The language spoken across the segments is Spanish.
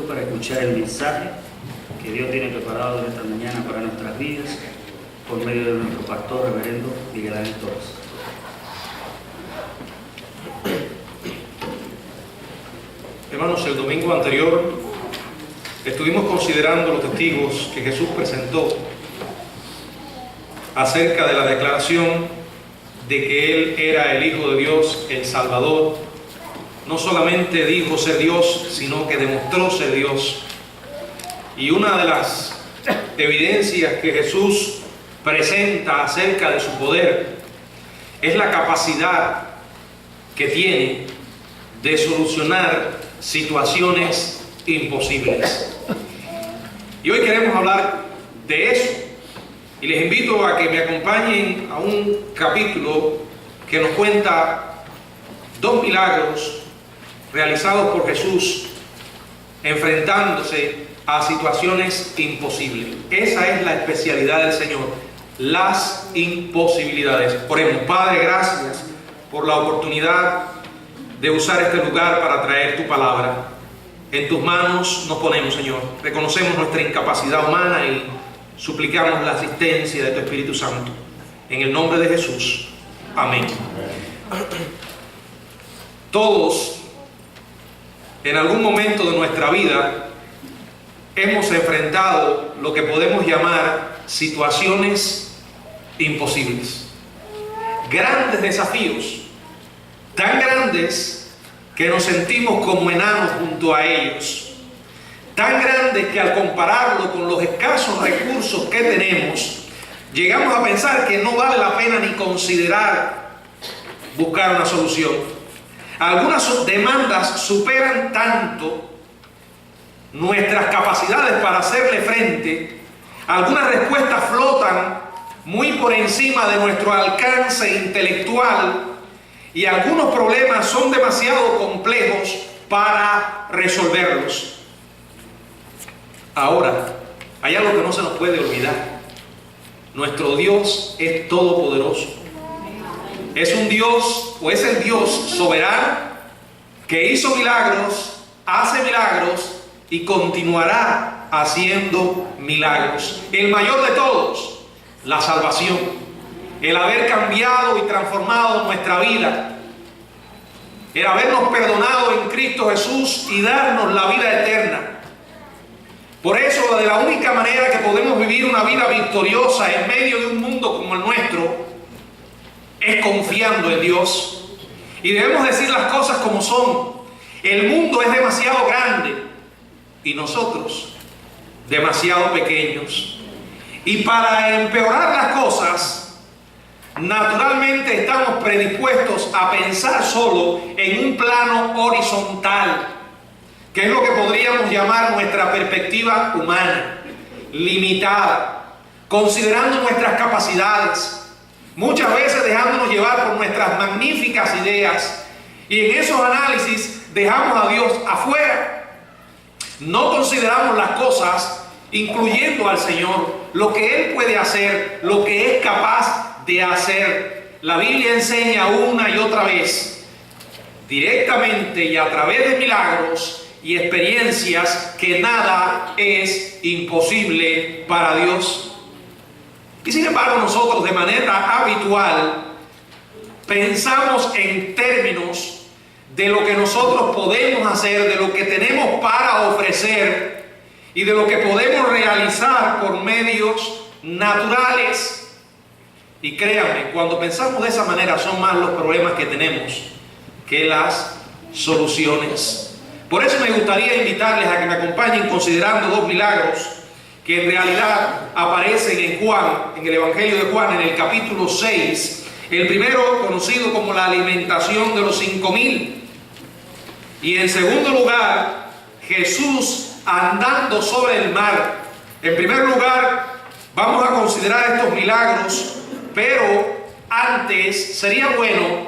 para escuchar el mensaje que Dios tiene preparado esta mañana para nuestras vidas por medio de nuestro pastor reverendo Miguel Ángel Torres. Hermanos, el domingo anterior estuvimos considerando los testigos que Jesús presentó acerca de la declaración de que Él era el Hijo de Dios, el Salvador. No solamente dijo ser Dios, sino que demostró ser Dios. Y una de las evidencias que Jesús presenta acerca de su poder es la capacidad que tiene de solucionar situaciones imposibles. Y hoy queremos hablar de eso. Y les invito a que me acompañen a un capítulo que nos cuenta dos milagros realizados por Jesús enfrentándose a situaciones imposibles. Esa es la especialidad del Señor, las imposibilidades. Oremos. Padre, gracias por la oportunidad de usar este lugar para traer tu palabra. En tus manos nos ponemos, Señor. Reconocemos nuestra incapacidad humana y suplicamos la asistencia de tu Espíritu Santo. En el nombre de Jesús. Amén. Todos, en algún momento de nuestra vida, hemos enfrentado lo que podemos llamar situaciones imposibles. Grandes desafíos, tan grandes que nos sentimos como enanos junto a ellos. Tan grandes que al compararlo con los escasos recursos que tenemos, llegamos a pensar que no vale la pena ni considerar buscar una solución. Algunas demandas superan tanto nuestras capacidades para hacerle frente. Algunas respuestas flotan muy por encima de nuestro alcance intelectual y algunos problemas son demasiado complejos para resolverlos. Ahora, hay algo que no se nos puede olvidar. Nuestro Dios es todopoderoso. Es un Dios, o es el Dios soberano que hizo milagros, hace milagros y continuará haciendo milagros. El mayor de todos, la salvación. El haber cambiado y transformado nuestra vida. El habernos perdonado en Cristo Jesús y darnos la vida eterna. Por eso, de la única manera que podemos vivir una vida victoriosa en medio de un mundo como el nuestro es confiando en Dios. Y debemos decir las cosas como son. El mundo es demasiado grande y nosotros demasiado pequeños. Y para empeorar las cosas, naturalmente estamos predispuestos a pensar solo en un plano horizontal, que es lo que podríamos llamar nuestra perspectiva humana, limitada, considerando nuestras capacidades, muchas veces dejándonos llevar por nuestras magníficas ideas, y en esos análisis dejamos a Dios afuera. No consideramos las cosas incluyendo al Señor, lo que Él puede hacer, lo que es capaz de hacer. La Biblia enseña una y otra vez, directamente y a través de milagros y experiencias, que nada es imposible para Dios. Y sin embargo, nosotros de manera habitual pensamos en términos de lo que nosotros podemos hacer, de lo que tenemos para ofrecer y de lo que podemos realizar por medios naturales. Y créanme, cuando pensamos de esa manera son más los problemas que tenemos que las soluciones. Por eso me gustaría invitarles a que me acompañen considerando dos milagros que en realidad aparecen en Juan, en el Evangelio de Juan, en el capítulo 6. El primero, conocido como la alimentación de los 5,000. Y en segundo lugar, Jesús andando sobre el mar. En primer lugar, vamos a considerar estos milagros, pero antes sería bueno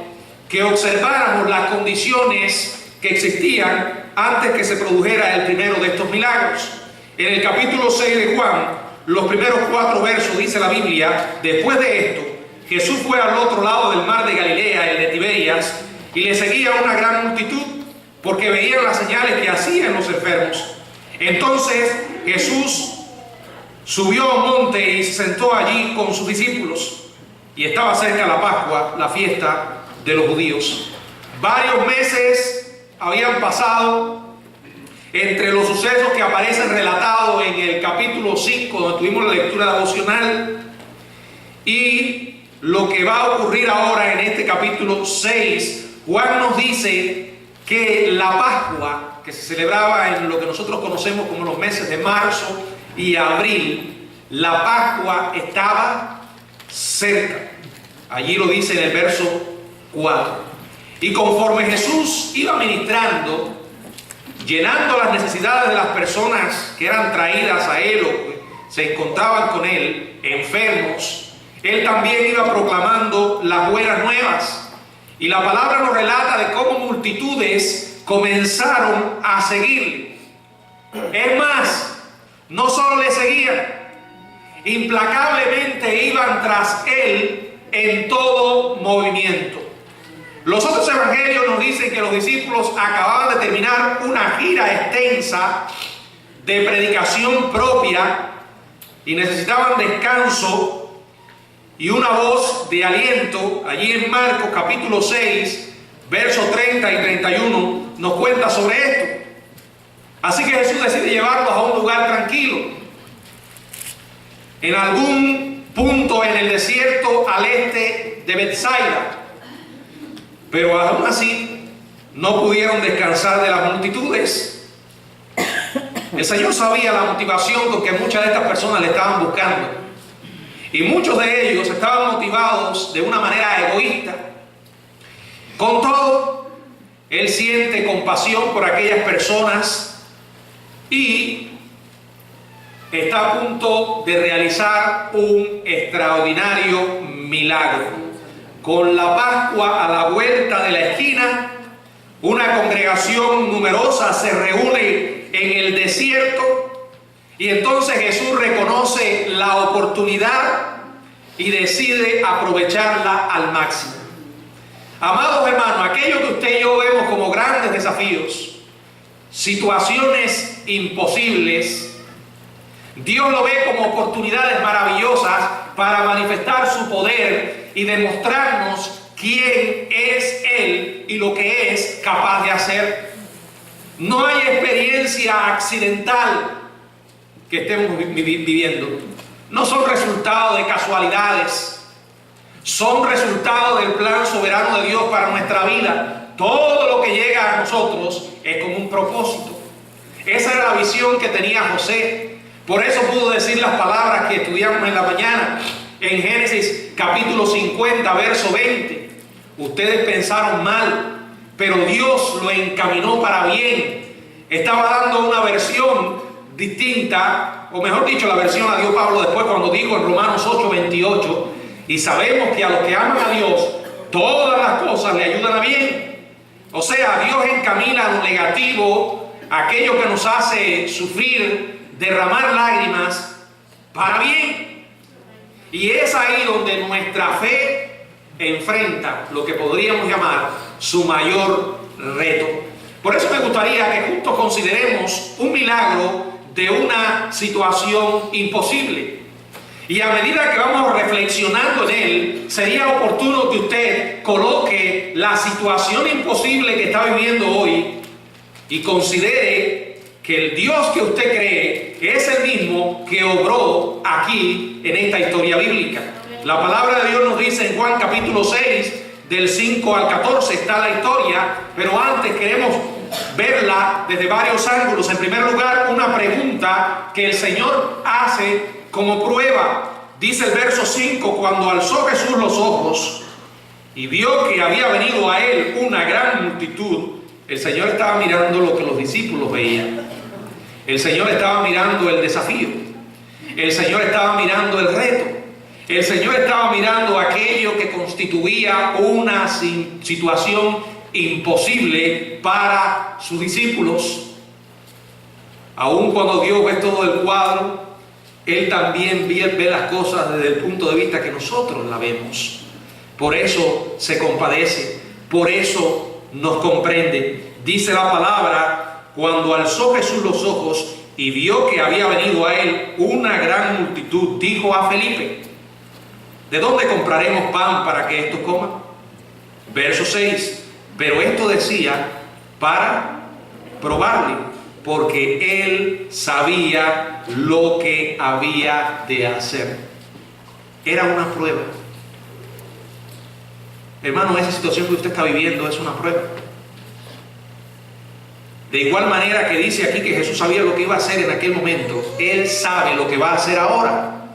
que observáramos las condiciones que existían antes que se produjera el primero de estos milagros. En el capítulo 6 de Juan, los primeros 4 versos, dice la Biblia: después de esto, Jesús fue al otro lado del mar de Galilea, el de Tiberias, y le seguía una gran multitud, porque veían las señales que hacían los enfermos. Entonces Jesús subió a un monte y se sentó allí con sus discípulos. Y estaba cerca la Pascua, la fiesta de los judíos. Varios meses habían pasado entre los sucesos que aparecen relatados en el capítulo 5, donde tuvimos la lectura devocional, y lo que va a ocurrir ahora en este capítulo 6. Juan nos dice que la Pascua, que se celebraba en lo que nosotros conocemos como los meses de marzo y abril, la Pascua estaba cerca. Allí lo dice en el verso 4. Y conforme Jesús iba ministrando, llenando las necesidades de las personas que eran traídas a Él o que se encontraban con Él, enfermos, Él también iba proclamando las buenas nuevas. Y la palabra nos relata de cómo multitudes comenzaron a seguirle. Es más, no solo le seguían, implacablemente iban tras Él en todo movimiento. Los otros evangelios nos dicen que los discípulos acababan de terminar una gira extensa de predicación propia y necesitaban descanso y una voz de aliento. Allí en Marcos capítulo 6, versos 30 y 31 nos cuenta sobre esto. Así que Jesús decide llevarlos a un lugar tranquilo, en algún punto en el desierto al este de Betsaida. Pero aún así no pudieron descansar de las multitudes. El Señor sabía la motivación con que muchas de estas personas le estaban buscando. Y muchos de ellos estaban motivados de una manera egoísta. Con todo, Él siente compasión por aquellas personas y está a punto de realizar un extraordinario milagro. Con la Pascua a la vuelta de la esquina, una congregación numerosa se reúne en el desierto y entonces Jesús reconoce la oportunidad y decide aprovecharla al máximo. Amados hermanos, aquello que usted y yo vemos como grandes desafíos, situaciones imposibles, Dios lo ve como oportunidades maravillosas para manifestar su poder y demostrarnos quién es Él y lo que es capaz de hacer. No hay experiencia accidental que estemos viviendo. No son resultado de casualidades. Son resultado del plan soberano de Dios para nuestra vida. Todo lo que llega a nosotros es con un propósito. Esa era la visión que tenía José. Por eso pudo decir las palabras que estudiamos en la mañana en Génesis capítulo 50, verso 20. Ustedes pensaron mal, pero Dios lo encaminó para bien. Estaba dando una versión distinta, o mejor dicho, la versión la dio Pablo después cuando dijo en Romanos 8, 28, y sabemos que a los que aman a Dios, todas las cosas le ayudan a bien. O sea, Dios encamina lo negativo, aquello que nos hace sufrir, derramar lágrimas, para bien. Y es ahí donde nuestra fe enfrenta lo que podríamos llamar su mayor reto. Por eso me gustaría que juntos consideremos un milagro de una situación imposible. Y a medida que vamos reflexionando en él, sería oportuno que usted coloque la situación imposible que está viviendo hoy y considere que el Dios que usted cree es el mismo que obró aquí en esta historia bíblica. La palabra de Dios nos dice en Juan capítulo 6, del 5 al 14 está la historia, pero antes queremos verla desde varios ángulos. En primer lugar, una pregunta que el Señor hace como prueba. Dice el verso 5, cuando alzó Jesús los ojos y vio que había venido a él una gran multitud, el Señor estaba mirando lo que los discípulos veían. El Señor estaba mirando el desafío. El Señor estaba mirando el reto. El Señor estaba mirando aquello que constituía una situación imposible para sus discípulos. Aun cuando Dios ve todo el cuadro, Él también ve las cosas desde el punto de vista que nosotros la vemos. Por eso se compadece, por eso nos comprende. Dice la palabra cuando alzó Jesús los ojos y vio que había venido a él una gran multitud, dijo a Felipe: ¿de dónde compraremos pan para que estos coman? Verso 6. Pero esto decía para probarle, porque él sabía lo que había de hacer. Era una prueba. Hermano, esa situación que usted está viviendo es una prueba. De igual manera que dice aquí que Jesús sabía lo que iba a hacer en aquel momento, Él sabe lo que va a hacer ahora.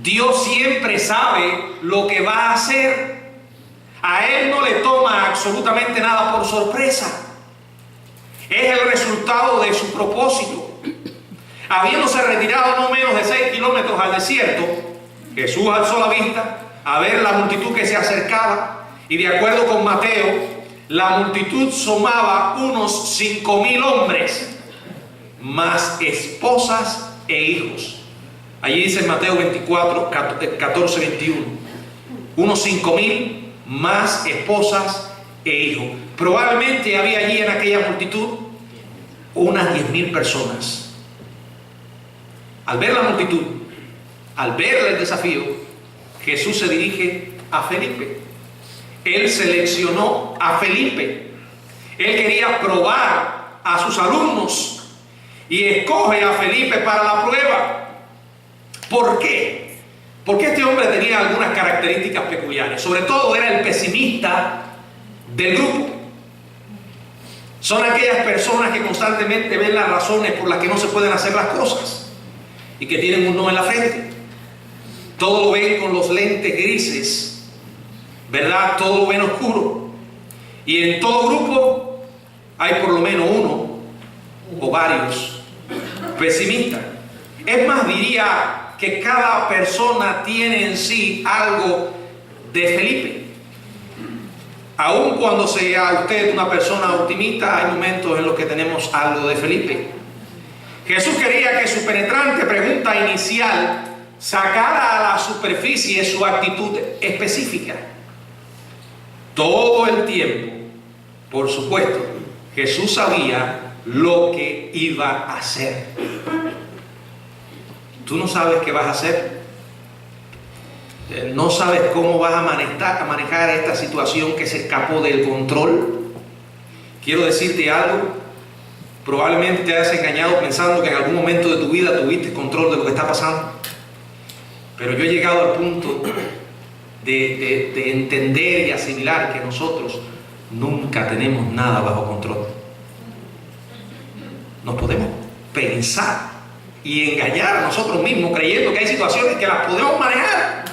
Dios siempre sabe lo que va a hacer. A Él no le toma absolutamente nada por sorpresa. Es el resultado de su propósito. Habiéndose retirado no menos de 6 kilómetros al desierto, Jesús alzó la vista a ver la multitud que se acercaba, y de acuerdo con Mateo, la multitud sumaba unos 5,000 hombres, más esposas e hijos. Allí dice en Mateo 24, 14, 21, unos 5,000 más esposas e hijos. Probablemente había allí en aquella multitud unas 10,000 personas. Al ver la multitud, al ver el desafío, Jesús se dirige a Felipe. Él seleccionó a Felipe. Él quería probar a sus alumnos y escoge a Felipe para la prueba. ¿Por qué? Porque este hombre tenía algunas características peculiares. Sobre todo era el pesimista del grupo. Son aquellas personas que constantemente ven las razones por las que no se pueden hacer las cosas y que tienen un no en la frente. Todo lo ven con los lentes grises, ¿verdad? Todo lo ven oscuro. Y en todo grupo hay por lo menos uno o varios pesimistas. Es más, diría que cada persona tiene en sí algo de Felipe. Aun cuando sea usted una persona optimista, hay momentos en los que tenemos algo de Felipe. Jesús quería que su penetrante pregunta inicial sacara a la superficie su actitud específica. Todo el tiempo, por supuesto, Jesús sabía lo que iba a hacer. Tú no sabes qué vas a hacer. No sabes cómo vas a manejar esta situación que se escapó del control. Quiero decirte algo. Probablemente te hayas engañado pensando que en algún momento de tu vida tuviste control de lo que está pasando. Pero yo he llegado al punto de entender y asimilar que nosotros nunca tenemos nada bajo control. Nos podemos pensar y engañar a nosotros mismos creyendo que hay situaciones que las podemos manejar.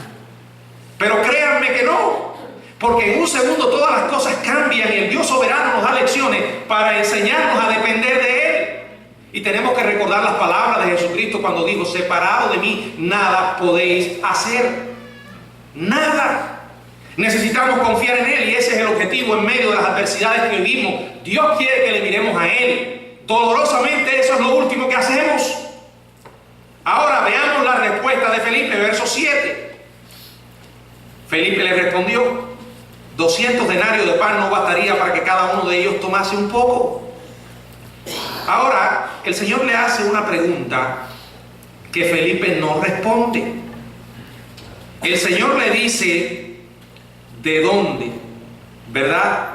Pero créanme que no, porque en un segundo todas las cosas cambian y el Dios soberano nos da lecciones para enseñarnos a depender de Él. Y tenemos que recordar las palabras de Jesucristo cuando dijo: separado de mí nada podéis hacer. Nada. Necesitamos confiar en Él, y ese es el objetivo en medio de las adversidades que vivimos. Dios quiere que le miremos a Él. Dolorosamente eso es lo último que hacemos. Ahora veamos la respuesta de Felipe, verso 7. Felipe le respondió: 200 denarios de pan no bastaría para que cada uno de ellos tomase un poco. Ahora, el Señor le hace una pregunta que Felipe no responde. El Señor le dice ¿de dónde? ¿Verdad?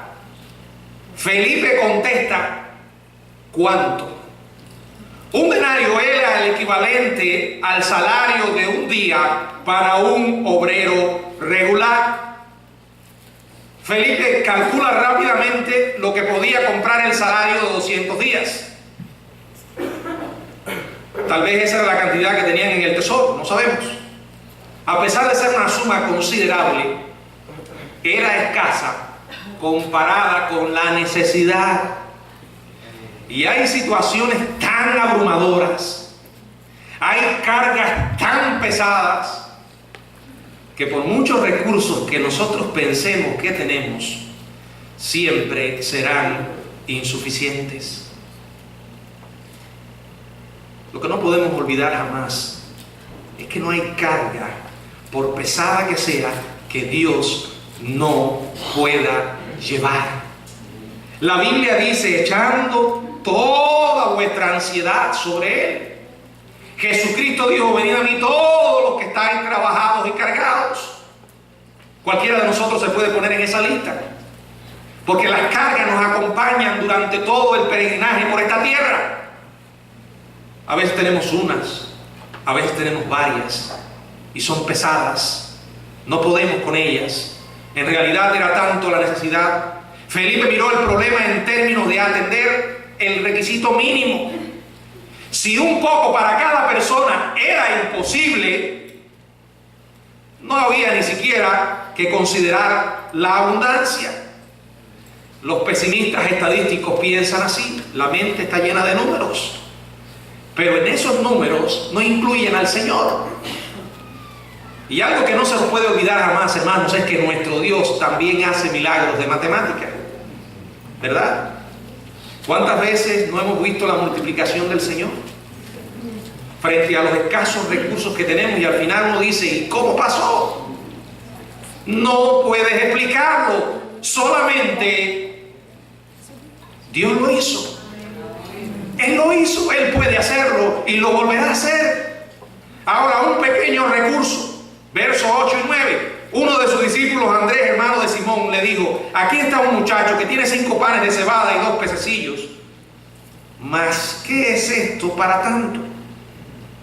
Felipe contesta: ¿cuánto? Un denario era el equivalente al salario de un día para un obrero regular. Felipe calcula rápidamente lo que podía comprar el salario de 200 días. Tal vez esa era la cantidad que tenían en el tesoro, no sabemos. A pesar de ser una suma considerable, era escasa comparada con la necesidad. Y hay situaciones tan abrumadoras, hay cargas tan pesadas, que por muchos recursos que nosotros pensemos que tenemos, siempre serán insuficientes. Lo que no podemos olvidar jamás es que no hay carga, por pesada que sea, que Dios no pueda llevar. La Biblia dice: echando toda vuestra ansiedad sobre Él. Jesucristo dijo: venid a mí todos los que están trabajados y cargados. Cualquiera de nosotros se puede poner en esa lista, porque las cargas nos acompañan durante todo el peregrinaje por esta tierra. A veces tenemos unas, a veces tenemos varias, y son pesadas, no podemos con ellas. En realidad era tanto la necesidad. Felipe miró el problema en términos de atender el requisito mínimo. Si un poco para cada persona era imposible, no había ni siquiera que considerar la abundancia. Los pesimistas estadísticos piensan así: la mente está llena de números, pero en esos números no incluyen al Señor. Y algo que no se nos puede olvidar jamás, hermanos, es que nuestro Dios también hace milagros de matemática, ¿verdad? ¿Cuántas veces no hemos visto la multiplicación del Señor frente a los escasos recursos que tenemos? Y al final uno dice: ¿y cómo pasó? No puedes explicarlo, solamente Dios lo hizo. Él lo hizo, Él puede hacerlo y lo volverá a hacer. Ahora, un pequeño recurso, versos 8 y 9. Uno de sus discípulos, Andrés, hermano de Simón, le dijo: aquí está un muchacho que tiene 5 panes de cebada y 2 pececillos. ¿Mas qué es esto para tanto?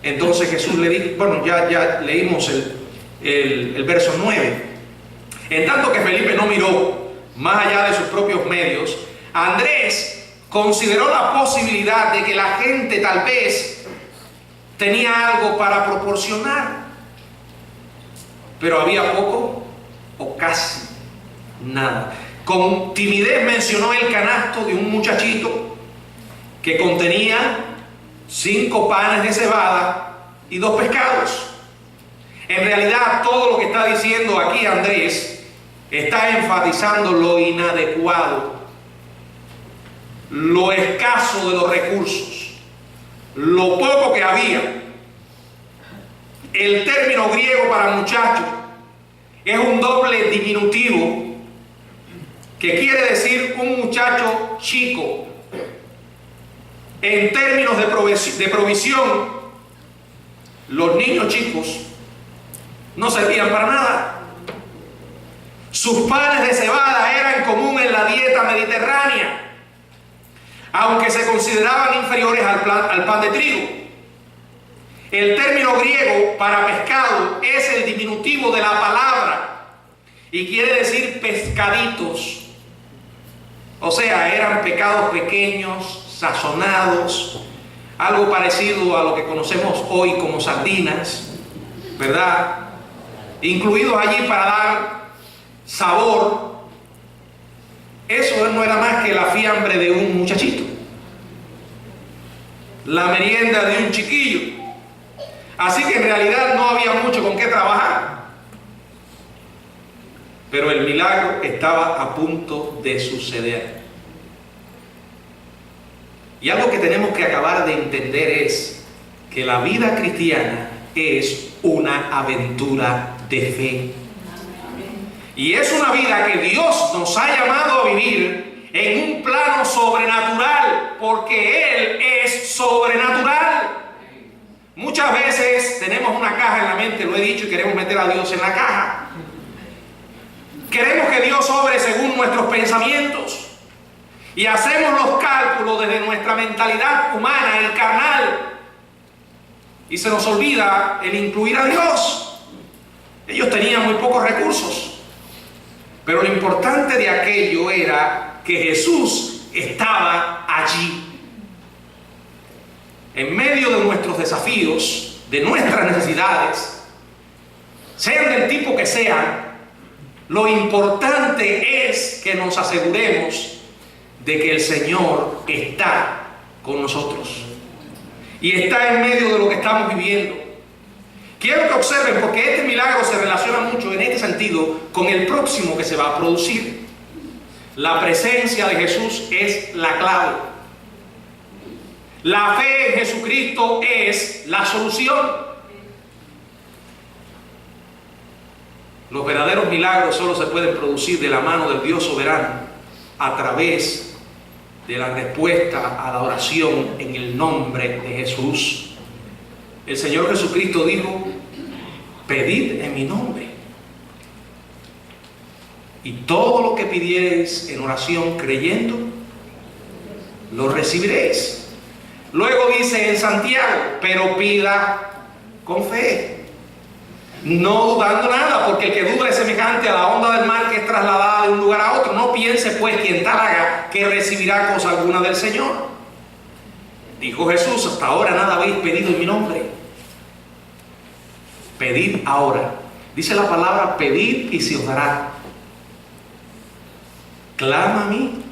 Entonces Jesús le dijo, bueno, ya leímos el verso 9. En tanto que Felipe no miró más allá de sus propios medios, Andrés consideró la posibilidad de que la gente tal vez tenía algo para proporcionar, pero había poco o casi nada. Con timidez mencionó el canasto de un muchachito que contenía 5 panes de cebada y 2 pescados. En realidad, todo lo que está diciendo aquí Andrés está enfatizando lo inadecuado, lo escaso de los recursos, lo poco que había. El término griego para muchacho es un doble diminutivo que quiere decir un muchacho chico. En términos de provisión, los niños chicos no servían para nada. Sus panes de cebada eran común en la dieta mediterránea, aunque se consideraban inferiores al pan de trigo. El término griego para pescado es el diminutivo de la palabra y quiere decir pescaditos. O sea, eran pescados pequeños, sazonados, algo parecido a lo que conocemos hoy como sardinas, ¿verdad? Incluidos allí para dar sabor. Eso no era más que la fiambre de un muchachito, la merienda de un chiquillo. Así que en realidad no había mucho con qué trabajar. Pero el milagro estaba a punto de suceder. Y algo que tenemos que acabar de entender es que la vida cristiana es una aventura de fe. Y es una vida que Dios nos ha llamado a vivir en un plano sobrenatural, porque Él es sobrenatural. Muchas veces tenemos una caja en la mente, lo he dicho, y queremos meter a Dios en la caja. Queremos que Dios obre según nuestros pensamientos. Y hacemos los cálculos desde nuestra mentalidad humana y carnal. Y se nos olvida el incluir a Dios. Ellos tenían muy pocos recursos. Pero lo importante de aquello era que Jesús estaba allí. En medio de nuestros desafíos, de nuestras necesidades, sean del tipo que sean, lo importante es que nos aseguremos de que el Señor está con nosotros y está en medio de lo que estamos viviendo. Quiero que observen, porque este milagro se relaciona mucho en este sentido con el próximo que se va a producir. La presencia de Jesús es la clave. La fe en Jesucristo es la solución. Los verdaderos milagros solo se pueden producir de la mano del Dios soberano a través de la respuesta a la oración en el nombre de Jesús. El Señor Jesucristo dijo: pedid en mi nombre, y todo lo que pidiereis en oración creyendo, lo recibiréis. Luego dice en Santiago: pero pida con fe, no dudando nada, porque el que duda es semejante a la onda del mar que es trasladada de un lugar a otro. No piense pues quien tal haga que recibirá cosa alguna del Señor. Dijo Jesús: hasta ahora nada habéis pedido en mi nombre. Pedid ahora. Dice la palabra: pedid y se os dará. Clama a mí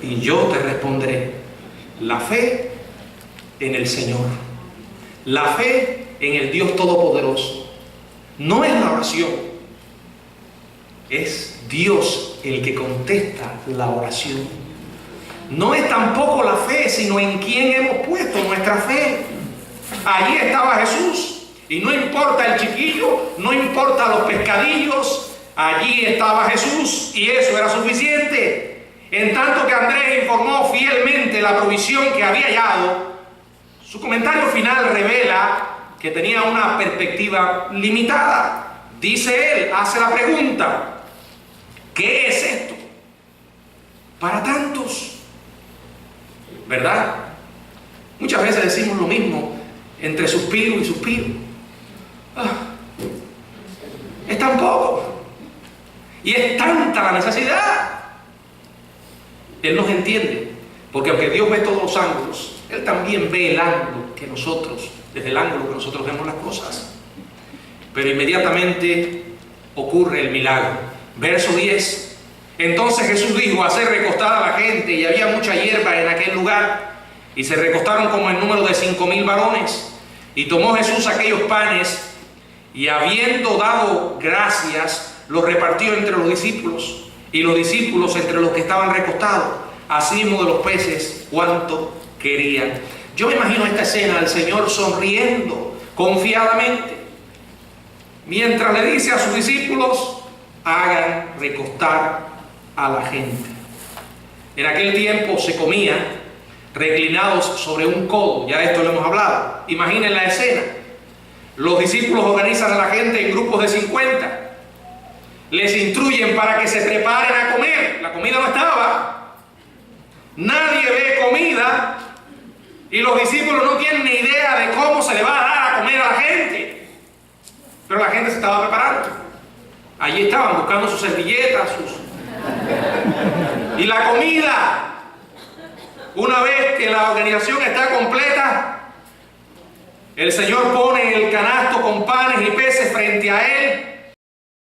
y yo te responderé. La fe en el Señor, la fe en el Dios Todopoderoso. No es la oración, es Dios el que contesta la oración. No es tampoco la fe, sino en quién hemos puesto nuestra fe. Allí estaba Jesús, y no importa el chiquillo, no importa los pescadillos, allí estaba Jesús, y eso era suficiente. En tanto que Andrés informó fielmente la provisión que había hallado, su comentario final revela que tenía una perspectiva limitada. Dice él, hace la pregunta: ¿qué es esto para tantos? ¿Verdad? Muchas veces decimos lo mismo entre suspiro y suspiro. Es tan poco y es tanta la necesidad. Él nos entiende, porque aunque Dios ve todos los ángulos, Él también ve el ángulo que nosotros, desde el ángulo que nosotros vemos las cosas. Pero inmediatamente ocurre el milagro. Verso 10. Entonces Jesús dijo: haced recostar a la gente, y había mucha hierba en aquel lugar, y se recostaron como el número de 5,000 varones. Y tomó Jesús aquellos panes, y habiendo dado gracias, los repartió entre los discípulos, y los discípulos entre los que estaban recostados, asimismo de los peces, cuanto querían. Yo me imagino esta escena, el Señor sonriendo confiadamente, mientras le dice a sus discípulos: hagan recostar a la gente. En aquel tiempo se comía reclinados sobre un codo, ya esto lo hemos hablado. Imaginen la escena. Los discípulos organizan a la gente en grupos de 50, les instruyen para que se preparen a comer. La comida no estaba, nadie ve comida, y los discípulos no tienen ni idea de cómo se le va a dar a comer a la gente. Pero la gente se estaba preparando. Allí estaban buscando sus servilletas, y la comida. Una vez que la organización está completa, el Señor pone el canasto con panes y peces frente a él,